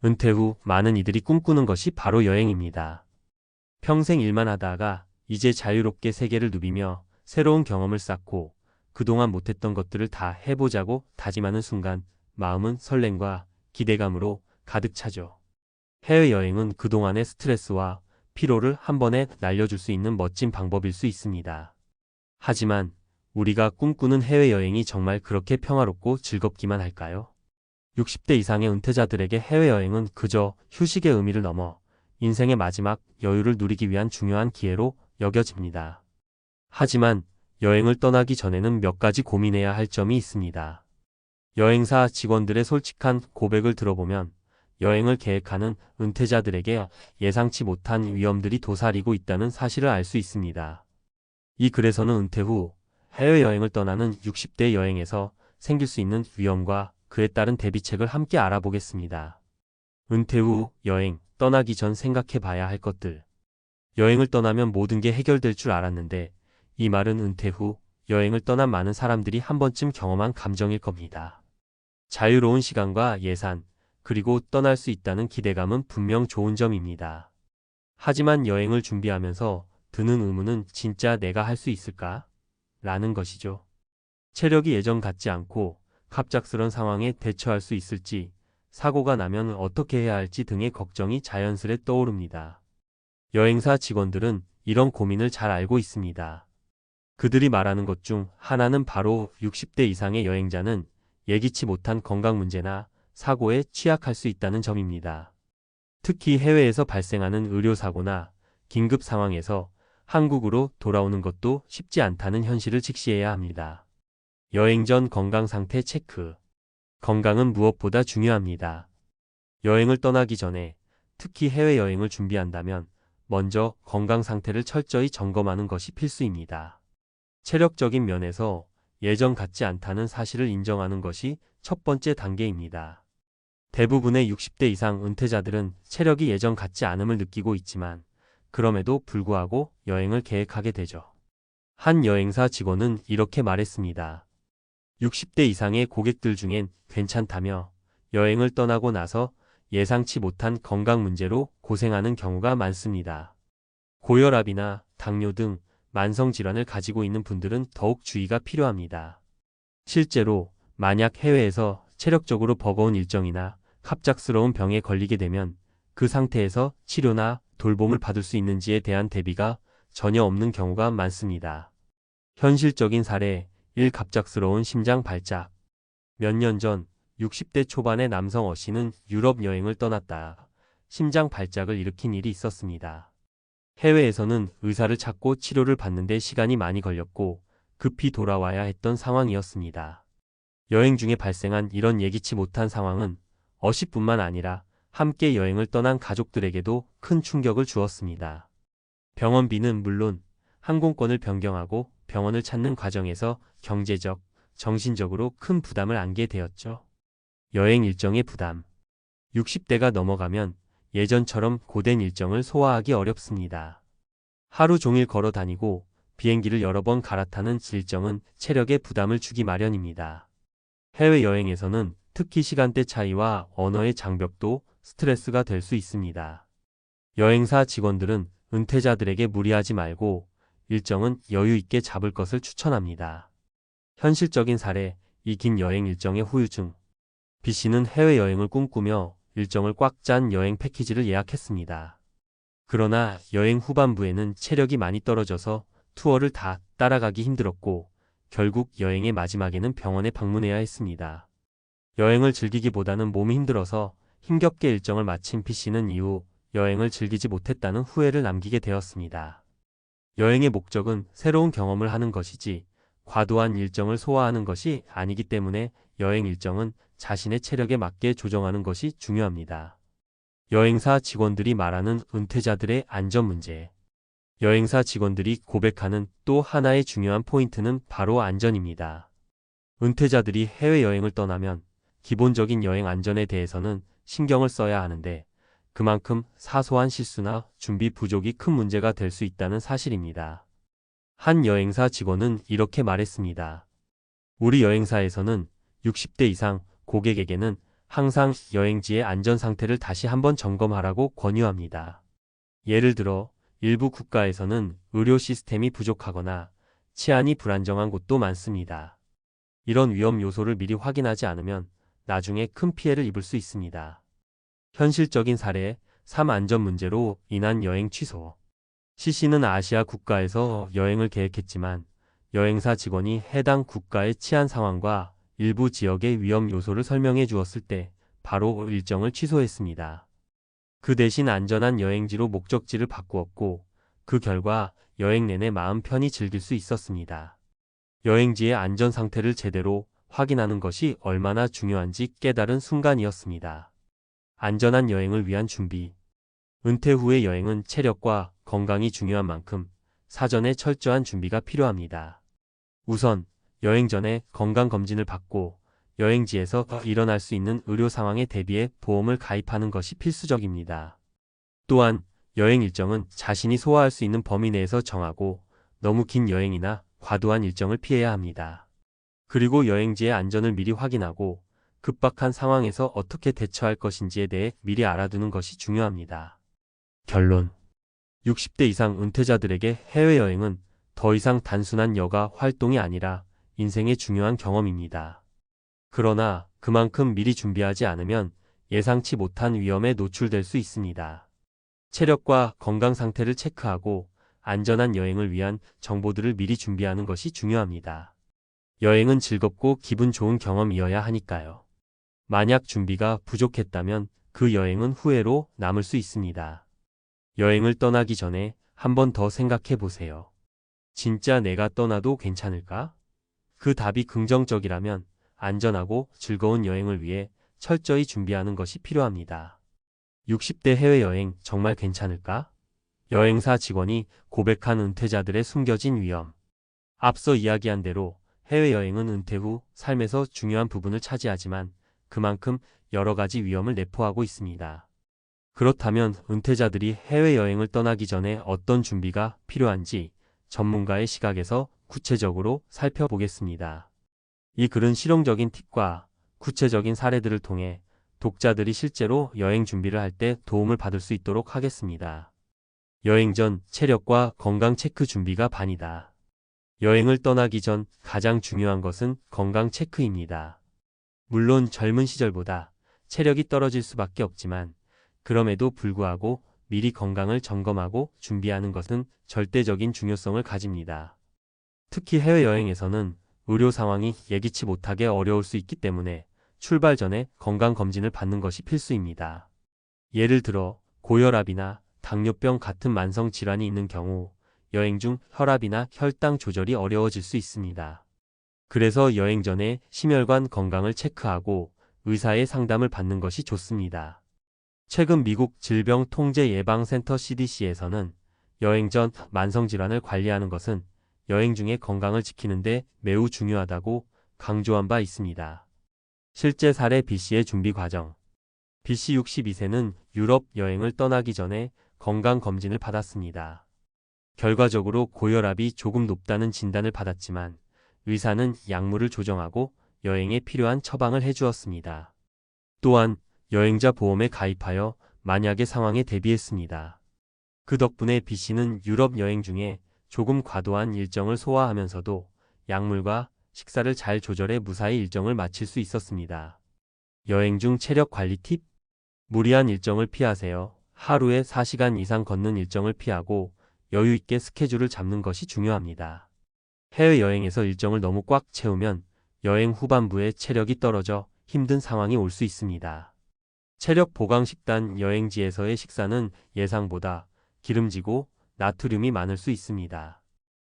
은퇴 후 많은 이들이 꿈꾸는 것이 바로 여행입니다. 평생 일만 하다가 이제 자유롭게 세계를 누비며 새로운 경험을 쌓고 그동안 못했던 것들을 다 해보자고 다짐하는 순간 마음은 설렘과 기대감으로 가득 차죠. 해외여행은 그동안의 스트레스와 피로를 한 번에 날려줄 수 있는 멋진 방법일 수 있습니다. 하지만 우리가 꿈꾸는 해외여행이 정말 그렇게 평화롭고 즐겁기만 할까요? 60대 이상의 은퇴자들에게 해외여행은 그저 휴식의 의미를 넘어 인생의 마지막 여유를 누리기 위한 중요한 기회로 여겨집니다. 하지만 여행을 떠나기 전에는 몇 가지 고민해야 할 점이 있습니다. 여행사 직원들의 솔직한 고백을 들어보면 여행을 계획하는 은퇴자들에게 예상치 못한 위험들이 도사리고 있다는 사실을 알 수 있습니다. 이 글에서는 은퇴 후 해외여행을 떠나는 60대 여행에서 생길 수 있는 위험과 그에 따른 대비책을 함께 알아보겠습니다. 은퇴 후 여행 떠나기 전 생각해 봐야 할 것들. 여행을 떠나면 모든 게 해결될 줄 알았는데 이 말은 은퇴 후 여행을 떠난 많은 사람들이 한 번쯤 경험한 감정일 겁니다. 자유로운 시간과 예산, 그리고 떠날 수 있다는 기대감은 분명 좋은 점입니다. 하지만 여행을 준비하면서 드는 의문은 진짜 내가 할 수 있을까? 라는 것이죠. 체력이 예전 같지 않고 갑작스런 상황에 대처할 수 있을지, 사고가 나면 어떻게 해야 할지 등의 걱정이 자연스레 떠오릅니다. 여행사 직원들은 이런 고민을 잘 알고 있습니다. 그들이 말하는 것 중 하나는 바로 60대 이상의 여행자는 예기치 못한 건강 문제나 사고에 취약할 수 있다는 점입니다. 특히 해외에서 발생하는 의료사고나 긴급 상황에서 한국으로 돌아오는 것도 쉽지 않다는 현실을 직시해야 합니다. 여행 전 건강 상태 체크. 건강은 무엇보다 중요합니다. 여행을 떠나기 전에 특히 해외여행을 준비한다면 먼저 건강 상태를 철저히 점검하는 것이 필수입니다. 체력적인 면에서 예전 같지 않다는 사실을 인정하는 것이 첫 번째 단계입니다. 대부분의 60대 이상 은퇴자들은 체력이 예전 같지 않음을 느끼고 있지만 그럼에도 불구하고 여행을 계획하게 되죠. 한 여행사 직원은 이렇게 말했습니다. 60대 이상의 고객들 중엔 괜찮다며 여행을 떠나고 나서 예상치 못한 건강 문제로 고생하는 경우가 많습니다. 고혈압이나 당뇨 등 만성질환을 가지고 있는 분들은 더욱 주의가 필요합니다. 실제로 만약 해외에서 체력적으로 버거운 일정이나 갑작스러운 병에 걸리게 되면 그 상태에서 치료나 돌봄을 받을 수 있는지에 대한 대비가 전혀 없는 경우가 많습니다. 현실적인 사례 1. 갑작스러운 심장 발작. 몇 년 전 60대 초반의 남성 어씨는 유럽 여행을 떠났다 심장 발작을 일으킨 일이 있었습니다. 해외에서는 의사를 찾고 치료를 받는데 시간이 많이 걸렸고 급히 돌아와야 했던 상황이었습니다. 여행 중에 발생한 이런 예기치 못한 상황은 어씨뿐만 아니라 함께 여행을 떠난 가족들에게도 큰 충격을 주었습니다. 병원비는 물론 항공권을 변경하고 병원을 찾는 과정에서 경제적, 정신적으로 큰 부담을 안게 되었죠. 여행 일정의 부담. 60대가 넘어가면 예전처럼 고된 일정을 소화하기 어렵습니다. 하루 종일 걸어 다니고 비행기를 여러 번 갈아타는 일정은 체력에 부담을 주기 마련입니다. 해외여행에서는 특히 시간대 차이와 언어의 장벽도 스트레스가 될 수 있습니다. 여행사 직원들은 은퇴자들에게 무리하지 말고 일정은 여유 있게 잡을 것을 추천합니다. 현실적인 사례, 이 긴 여행 일정의 후유증. B씨는 해외여행을 꿈꾸며 일정을 꽉 짠 여행 패키지를 예약했습니다. 그러나 여행 후반부에는 체력이 많이 떨어져서 투어를 다 따라가기 힘들었고 결국 여행의 마지막에는 병원에 방문해야 했습니다. 여행을 즐기기보다는 몸이 힘들어서 힘겹게 일정을 마친 B씨는 이후 여행을 즐기지 못했다는 후회를 남기게 되었습니다. 여행의 목적은 새로운 경험을 하는 것이지 과도한 일정을 소화하는 것이 아니기 때문에 여행 일정은 자신의 체력에 맞게 조정하는 것이 중요합니다. 여행사 직원들이 말하는 은퇴자들의 안전 문제. 여행사 직원들이 고백하는 또 하나의 중요한 포인트는 바로 안전입니다. 은퇴자들이 해외여행을 떠나면 기본적인 여행 안전에 대해서는 신경을 써야 하는데 그만큼 사소한 실수나 준비 부족이 큰 문제가 될 수 있다는 사실입니다. 한 여행사 직원은 이렇게 말했습니다. 우리 여행사에서는 60대 이상 고객에게는 항상 여행지의 안전 상태를 다시 한번 점검하라고 권유합니다. 예를 들어 일부 국가에서는 의료 시스템이 부족하거나 치안이 불안정한 곳도 많습니다. 이런 위험 요소를 미리 확인하지 않으면 나중에 큰 피해를 입을 수 있습니다. 현실적인 사례, 삶 안전 문제로 인한 여행 취소. CC는 아시아 국가에서 여행을 계획했지만 여행사 직원이 해당 국가의 치안 상황과 일부 지역의 위험 요소를 설명해 주었을 때 바로 일정을 취소했습니다. 그 대신 안전한 여행지로 목적지를 바꾸었고 그 결과 여행 내내 마음 편히 즐길 수 있었습니다. 여행지의 안전 상태를 제대로 확인하는 것이 얼마나 중요한지 깨달은 순간이었습니다. 안전한 여행을 위한 준비. 은퇴 후의 여행은 체력과 건강이 중요한 만큼 사전에 철저한 준비가 필요합니다. 우선 여행 전에 건강검진을 받고 여행지에서 일어날 수 있는 의료 상황에 대비해 보험을 가입하는 것이 필수적입니다. 또한 여행 일정은 자신이 소화할 수 있는 범위 내에서 정하고 너무 긴 여행이나 과도한 일정을 피해야 합니다. 그리고 여행지의 안전을 미리 확인하고 급박한 상황에서 어떻게 대처할 것인지에 대해 미리 알아두는 것이 중요합니다. 결론. 60대 이상 은퇴자들에게 해외여행은 더 이상 단순한 여가 활동이 아니라 인생의 중요한 경험입니다. 그러나 그만큼 미리 준비하지 않으면 예상치 못한 위험에 노출될 수 있습니다. 체력과 건강 상태를 체크하고 안전한 여행을 위한 정보들을 미리 준비하는 것이 중요합니다. 여행은 즐겁고 기분 좋은 경험이어야 하니까요. 만약 준비가 부족했다면 그 여행은 후회로 남을 수 있습니다. 여행을 떠나기 전에 한 번 더 생각해 보세요. 진짜 내가 떠나도 괜찮을까? 그 답이 긍정적이라면 안전하고 즐거운 여행을 위해 철저히 준비하는 것이 필요합니다. 60대 해외여행 정말 괜찮을까? 여행사 직원이 고백한 은퇴자들의 숨겨진 위험. 앞서 이야기한 대로 해외여행은 은퇴 후 삶에서 중요한 부분을 차지하지만 그만큼 여러 가지 위험을 내포하고 있습니다. 그렇다면 은퇴자들이 해외여행을 떠나기 전에 어떤 준비가 필요한지 전문가의 시각에서 구체적으로 살펴보겠습니다. 이 글은 실용적인 팁과 구체적인 사례들을 통해 독자들이 실제로 여행 준비를 할 때 도움을 받을 수 있도록 하겠습니다. 여행 전 체력과 건강 체크 준비가 반이다. 여행을 떠나기 전 가장 중요한 것은 건강 체크입니다. 물론 젊은 시절보다 체력이 떨어질 수밖에 없지만 그럼에도 불구하고 미리 건강을 점검하고 준비하는 것은 절대적인 중요성을 가집니다. 특히 해외여행에서는 의료 상황이 예기치 못하게 어려울 수 있기 때문에 출발 전에 건강검진을 받는 것이 필수입니다. 예를 들어 고혈압이나 당뇨병 같은 만성 질환이 있는 경우 여행 중 혈압이나 혈당 조절이 어려워질 수 있습니다. 그래서 여행 전에 심혈관 건강을 체크하고 의사의 상담을 받는 것이 좋습니다. 최근 미국 질병통제예방센터 CDC에서는 여행 전 만성질환을 관리하는 것은 여행 중에 건강을 지키는 데 매우 중요하다고 강조한 바 있습니다. 실제 사례 B씨의 준비 과정. B씨 62세는 유럽 여행을 떠나기 전에 건강검진을 받았습니다. 결과적으로 고혈압이 조금 높다는 진단을 받았지만 의사는 약물을 조정하고 여행에 필요한 처방을 해주었습니다. 또한 여행자 보험에 가입하여 만약의 상황에 대비했습니다. 그 덕분에 B씨는 유럽 여행 중에 조금 과도한 일정을 소화하면서도 약물과 식사를 잘 조절해 무사히 일정을 마칠 수 있었습니다. 여행 중 체력 관리 팁? 무리한 일정을 피하세요. 하루에 4시간 이상 걷는 일정을 피하고 여유 있게 스케줄을 잡는 것이 중요합니다. 해외여행에서 일정을 너무 꽉 채우면 여행 후반부에 체력이 떨어져 힘든 상황이 올 수 있습니다. 체력 보강 식단. 여행지에서의 식사는 예상보다 기름지고 나트륨이 많을 수 있습니다.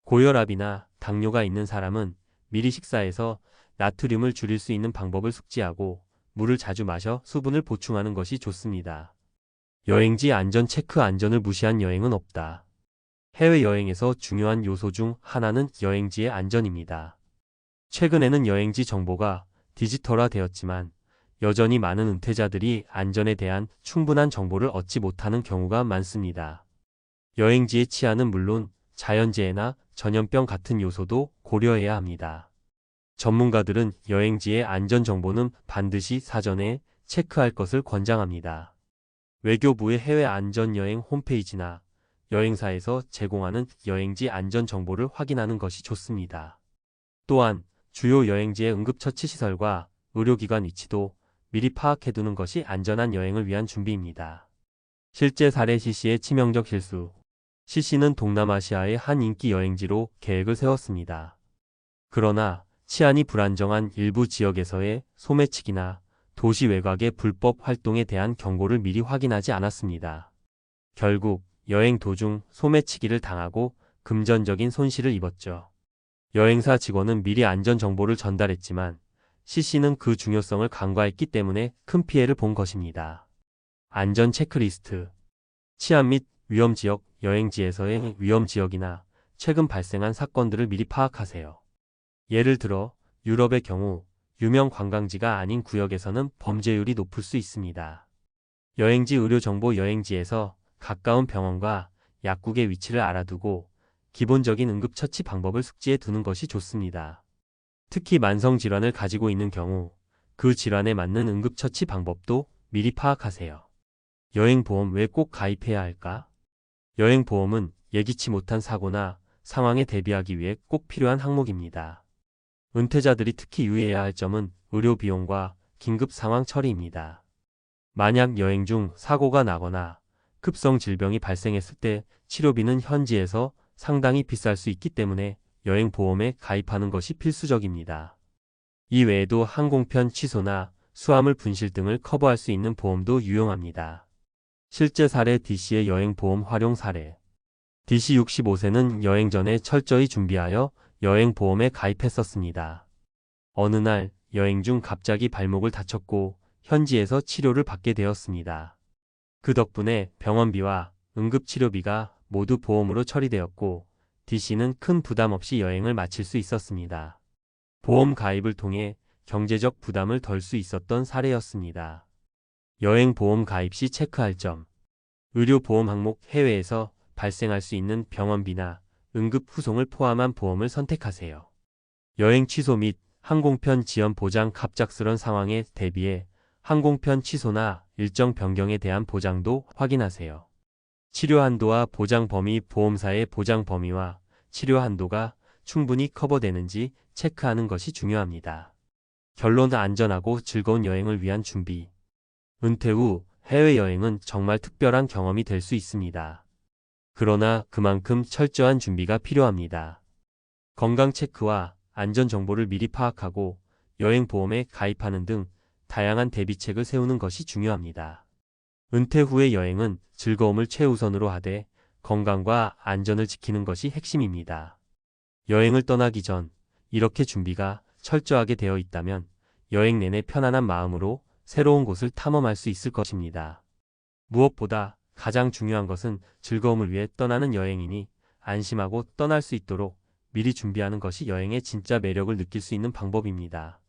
고혈압이나 당뇨가 있는 사람은 미리 식사에서 나트륨을 줄일 수 있는 방법을 숙지하고 물을 자주 마셔 수분을 보충하는 것이 좋습니다. 여행지 안전 체크. 안전을 무시한 여행은 없다. 해외여행에서 중요한 요소 중 하나는 여행지의 안전입니다. 최근에는 여행지 정보가 디지털화되었지만 여전히 많은 은퇴자들이 안전에 대한 충분한 정보를 얻지 못하는 경우가 많습니다. 여행지의 치안은 물론 자연재해나 전염병 같은 요소도 고려해야 합니다. 전문가들은 여행지의 안전 정보는 반드시 사전에 체크할 것을 권장합니다. 외교부의 해외 안전여행 홈페이지나 여행사에서 제공하는 여행지 안전 정보를 확인하는 것이 좋습니다. 또한 주요 여행지의 응급처치시설과 의료기관 위치도 미리 파악해두는 것이 안전한 여행을 위한 준비입니다. 실제 사례 CC의 치명적 실수. CC는 동남아시아의 한 인기 여행지로 계획을 세웠습니다. 그러나 치안이 불안정한 일부 지역에서의 소매치기나 도시 외곽의 불법 활동에 대한 경고를 미리 확인하지 않았습니다. 결국 여행 도중 소매치기를 당하고 금전적인 손실을 입었죠. 여행사 직원은 미리 안전 정보를 전달했지만 CC는 그 중요성을 간과했기 때문에 큰 피해를 본 것입니다. 안전 체크리스트. 치안 및 위험 지역, 여행지에서의 위험 지역이나 최근 발생한 사건들을 미리 파악하세요. 예를 들어 유럽의 경우 유명 관광지가 아닌 구역에서는 범죄율이 높을 수 있습니다. 여행지 의료정보. 여행지에서 가까운 병원과 약국의 위치를 알아두고 기본적인 응급처치 방법을 숙지해 두는 것이 좋습니다. 특히 만성질환을 가지고 있는 경우 그 질환에 맞는 응급처치 방법도 미리 파악하세요. 여행보험. 왜 꼭 가입해야 할까? 여행보험은 예기치 못한 사고나 상황에 대비하기 위해 꼭 필요한 항목입니다. 은퇴자들이 특히 유의해야 할 점은 의료 비용과 긴급 상황 처리입니다. 만약 여행 중 사고가 나거나 급성 질병이 발생했을 때 치료비는 현지에서 상당히 비쌀 수 있기 때문에 여행보험에 가입하는 것이 필수적입니다. 이 외에도 항공편 취소나 수화물 분실 등을 커버할 수 있는 보험도 유용합니다. 실제 사례. DC의 여행보험 활용 사례. DC 65세는 여행 전에 철저히 준비하여 여행보험에 가입했었습니다. 어느 날 여행 중 갑자기 발목을 다쳤고 현지에서 치료를 받게 되었습니다. 그 덕분에 병원비와 응급치료비가 모두 보험으로 처리되었고 DC는 큰 부담 없이 여행을 마칠 수 있었습니다. 보험 가입을 통해 경제적 부담을 덜 수 있었던 사례였습니다. 여행보험 가입 시 체크할 점. 의료보험 항목. 해외에서 발생할 수 있는 병원비나 응급 후송을 포함한 보험을 선택하세요. 여행 취소 및 항공편 지연 보장. 갑작스런 상황에 대비해 항공편 취소나 일정 변경에 대한 보장도 확인하세요. 치료 한도와 보장 범위. 보험사의 보장 범위와 치료 한도가 충분히 커버되는지 체크하는 것이 중요합니다. 결론. 안전하고 즐거운 여행을 위한 준비. 은퇴 후 해외여행은 정말 특별한 경험이 될 수 있습니다. 그러나 그만큼 철저한 준비가 필요합니다. 건강 체크와 안전 정보를 미리 파악하고 여행보험에 가입하는 등 다양한 대비책을 세우는 것이 중요합니다. 은퇴 후의 여행은 즐거움을 최우선으로 하되 건강과 안전을 지키는 것이 핵심입니다. 여행을 떠나기 전 이렇게 준비가 철저하게 되어 있다면 여행 내내 편안한 마음으로 새로운 곳을 탐험할 수 있을 것입니다. 무엇보다 가장 중요한 것은 즐거움을 위해 떠나는 여행이니 안심하고 떠날 수 있도록 미리 준비하는 것이 여행의 진짜 매력을 느낄 수 있는 방법입니다.